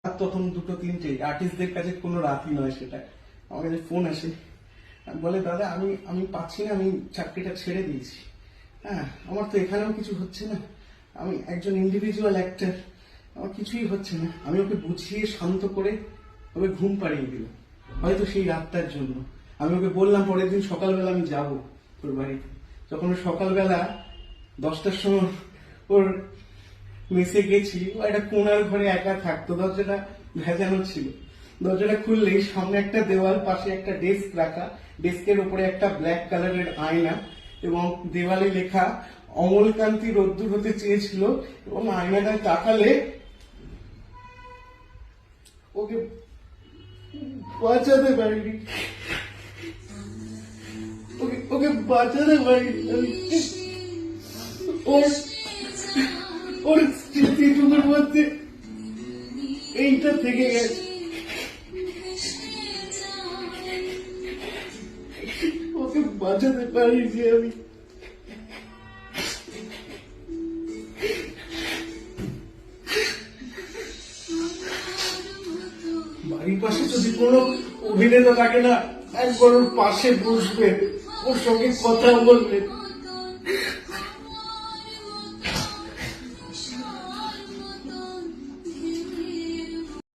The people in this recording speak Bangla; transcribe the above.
আর তখন 2-3টে আর্টিস্টদের কাছে কোনো রাতই নয় সেটা। আমার কাছে ফোন আসে, বলে দাদা আমি পাচ্ছি না, আমি চাকরিটা ছেড়ে দিয়েছি। হ্যাঁ, আমার তো এখানেও কিছু হচ্ছে না, আমি একজন ইন্ডিভিজুয়াল অ্যাক্টর, আমার কিছুই হচ্ছে না। আমি ওকে বুঝিয়ে শান্ত করে ওকে ঘুম পাড়িয়ে দিলাম, হয়তো সেই রাতটার জন্য। আমি ওকে বললাম পরের দিন সকালবেলা আমি যাব তোর বাড়িতে। যখন সকালবেলা 10টার সময় ওর মেসে গেছি, ও একটা কোণার ঘরে একা থাকতো, দরজাটা ভেজানো ছিল। দরজাটা খুললেই সামনে একটা দেওয়াল, পাশে একটা ডেস্ক রাখা, ডেস্কের উপরে একটা ব্ল্যাক কালারের আয়না এবং দেওয়ালে লেখা অমলকান্তি রোদ্দুর হতে চেয়েছিল। এবং আয়নাটায় তাকালে ওকে বাঁচাতে পারিনি, ওকে বাঁচাতে পারিনি। ওর ওর স্মৃতিটুকুর মধ্যে এইটা থেকে গেছে, ওকে বাঁচাতে পারিনি আমি। বাড়ির পাশে যদি কোনো অভিনেতা থাকে না, একবার ওর পাশে বসবেন, ওর সঙ্গে কথা বলবেন,